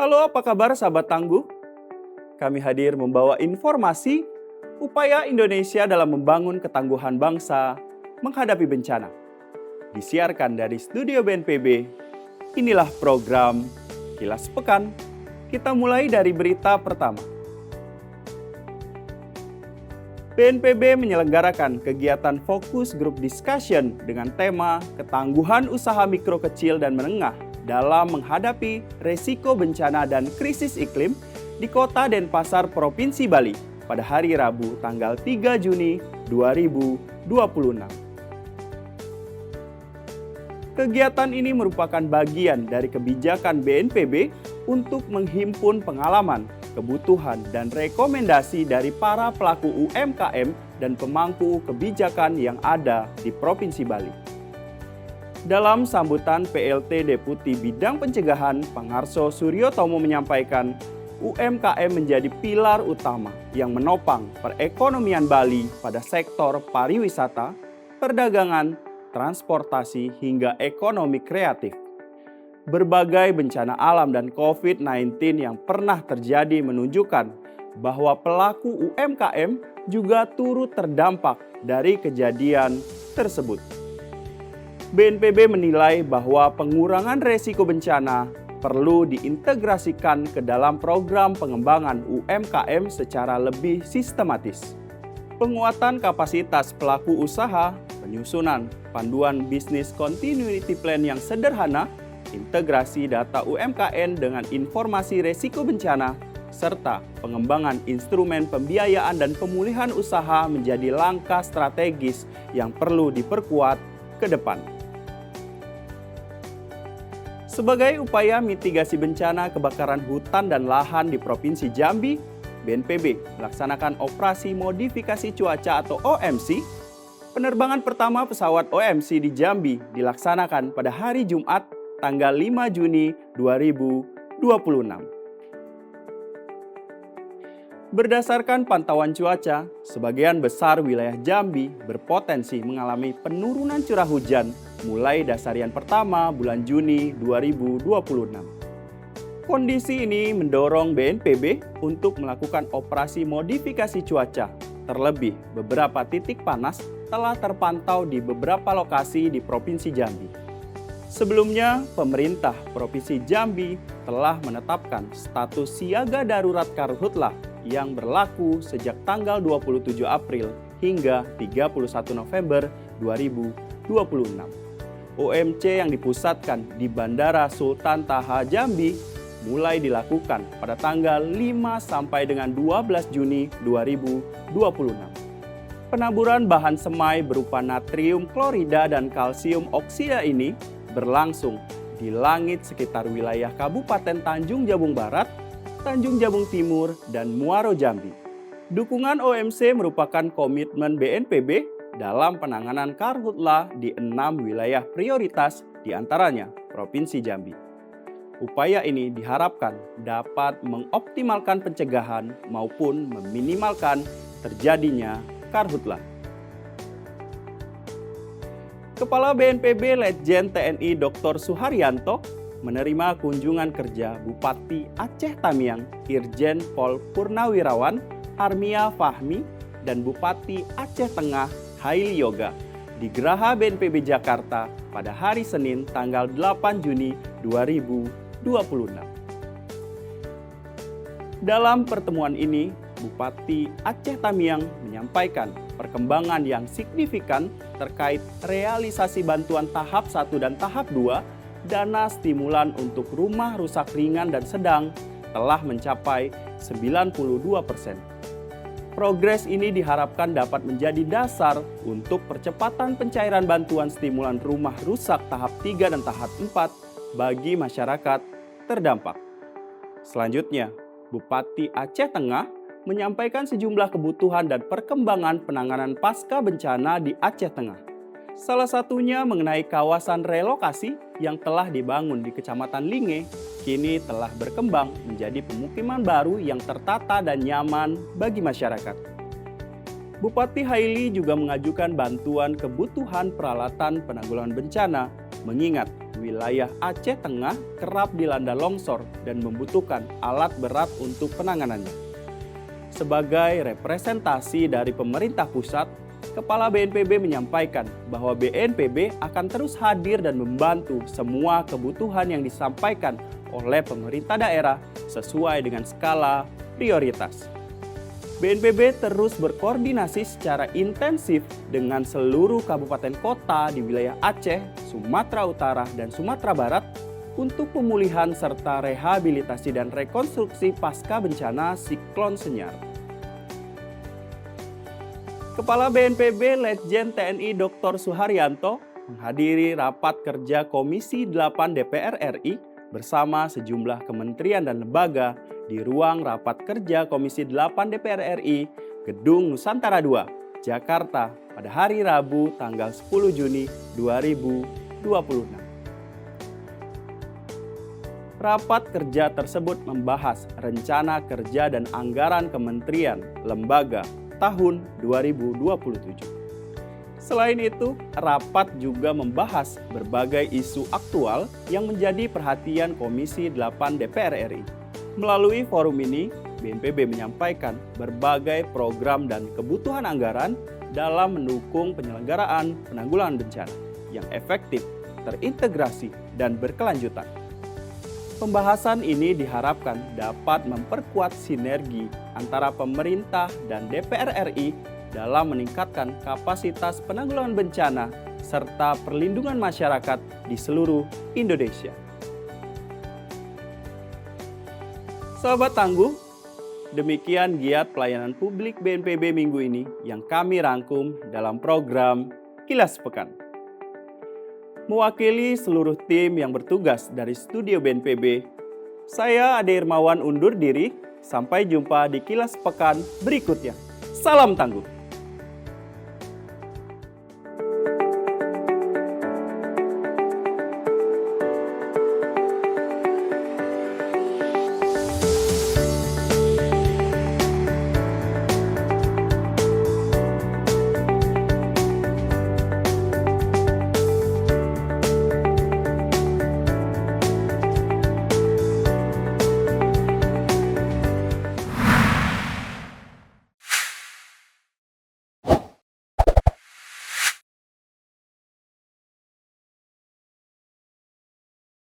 Halo, apa kabar sahabat tangguh? Kami hadir membawa informasi upaya Indonesia dalam membangun ketangguhan bangsa menghadapi bencana. Disiarkan dari studio BNPB, inilah program Kilas Pekan. Kita mulai dari berita pertama. BNPB menyelenggarakan kegiatan fokus group discussion dengan tema ketangguhan usaha mikro kecil dan menengah dalam menghadapi resiko bencana dan krisis iklim di Kota Denpasar, Provinsi Bali pada hari Rabu tanggal 3 Juni 2026. Kegiatan ini merupakan bagian dari kebijakan BNPB untuk menghimpun pengalaman, kebutuhan, dan rekomendasi dari para pelaku UMKM dan pemangku kebijakan yang ada di Provinsi Bali. Dalam sambutan PLT Deputi Bidang Pencegahan Pangharso Suryotomo menyampaikan, UMKM menjadi pilar utama yang menopang perekonomian Bali pada sektor pariwisata, perdagangan, transportasi, hingga ekonomi kreatif. Berbagai bencana alam dan COVID-19 yang pernah terjadi menunjukkan bahwa pelaku UMKM juga turut terdampak dari kejadian tersebut. BNPB menilai bahwa pengurangan resiko bencana perlu diintegrasikan ke dalam program pengembangan UMKM secara lebih sistematis. Penguatan kapasitas pelaku usaha, penyusunan panduan bisnis continuity plan yang sederhana, integrasi data UMKM dengan informasi resiko bencana, serta pengembangan instrumen pembiayaan dan pemulihan usaha menjadi langkah strategis yang perlu diperkuat ke depan. Sebagai upaya mitigasi bencana kebakaran hutan dan lahan di Provinsi Jambi, BNPB melaksanakan operasi modifikasi cuaca atau OMC. Penerbangan pertama pesawat OMC di Jambi dilaksanakan pada hari Jumat tanggal 5 Juni 2026. Berdasarkan pantauan cuaca, sebagian besar wilayah Jambi berpotensi mengalami penurunan curah hujan mulai dasarian pertama bulan Juni 2026. Kondisi ini mendorong BNPB untuk melakukan operasi modifikasi cuaca. Terlebih, beberapa titik panas telah terpantau di beberapa lokasi di Provinsi Jambi. Sebelumnya, pemerintah Provinsi Jambi telah menetapkan status siaga darurat karhutlah yang berlaku sejak tanggal 27 April hingga 31 November 2026. OMC yang dipusatkan di Bandara Sultan Taha Jambi mulai dilakukan pada tanggal 5 sampai dengan 12 Juni 2026. Penaburan bahan semai berupa natrium klorida dan kalsium oksida ini berlangsung di langit sekitar wilayah Kabupaten Tanjung Jabung Barat, Tanjung Jabung Timur, dan Muaro Jambi. Dukungan OMC merupakan komitmen BNPB dalam penanganan karhutlah di 6 wilayah prioritas, di antaranya Provinsi Jambi. Upaya ini diharapkan dapat mengoptimalkan pencegahan maupun meminimalkan terjadinya karhutlah. Kepala BNPB Letjen TNI Dr. Suharyanto menerima kunjungan kerja Bupati Aceh Tamiang Irjen Pol Purnawirawan Armia Fahmi dan Bupati Aceh Tengah Haili Yoga di Geraha BNPB Jakarta pada hari Senin tanggal 8 Juni 2026. Dalam pertemuan ini, Bupati Aceh Tamiang menyampaikan perkembangan yang signifikan terkait realisasi bantuan tahap 1 dan tahap 2 dana stimulan untuk rumah rusak ringan dan sedang telah mencapai 92%. Progres ini diharapkan dapat menjadi dasar untuk percepatan pencairan bantuan stimulan rumah rusak tahap 3 dan tahap 4 bagi masyarakat terdampak. Selanjutnya, Bupati Aceh Tengah menyampaikan sejumlah kebutuhan dan perkembangan penanganan pasca bencana di Aceh Tengah. Salah satunya mengenai kawasan relokasi yang telah dibangun di Kecamatan Linge, kini telah berkembang menjadi pemukiman baru yang tertata dan nyaman bagi masyarakat. Bupati Haili juga mengajukan bantuan kebutuhan peralatan penanggulangan bencana mengingat wilayah Aceh Tengah kerap dilanda longsor dan membutuhkan alat berat untuk penanganannya. Sebagai representasi dari pemerintah pusat, Kepala BNPB menyampaikan bahwa BNPB akan terus hadir dan membantu semua kebutuhan yang disampaikan oleh pemerintah daerah sesuai dengan skala prioritas. BNPB terus berkoordinasi secara intensif dengan seluruh kabupaten kota di wilayah Aceh, Sumatera Utara, dan Sumatera Barat untuk pemulihan serta rehabilitasi dan rekonstruksi pasca bencana siklon Senyar. Kepala BNPB Letjen TNI Dr. Suharyanto menghadiri rapat kerja Komisi 8 DPR RI bersama sejumlah kementerian dan lembaga di ruang rapat kerja Komisi 8 DPR RI, Gedung Nusantara II, Jakarta pada hari Rabu tanggal 10 Juni 2026. Rapat kerja tersebut membahas rencana kerja dan anggaran kementerian, lembaga, tahun 2027. Selain itu, rapat juga membahas berbagai isu aktual yang menjadi perhatian Komisi 8 DPR RI. Melalui forum ini, BNPB menyampaikan berbagai program dan kebutuhan anggaran dalam mendukung penyelenggaraan penanggulangan bencana yang efektif, terintegrasi, dan berkelanjutan. Pembahasan ini diharapkan dapat memperkuat sinergi antara pemerintah dan DPR RI dalam meningkatkan kapasitas penanggulangan bencana serta perlindungan masyarakat di seluruh Indonesia. Sahabat Tangguh, demikian giat pelayanan publik BNPB minggu ini yang kami rangkum dalam program Kilas Pekan. Mewakili seluruh tim yang bertugas dari studio BNPB, saya Ade Irmawan undur diri. Sampai jumpa di Kilas Pekan berikutnya. Salam Tangguh.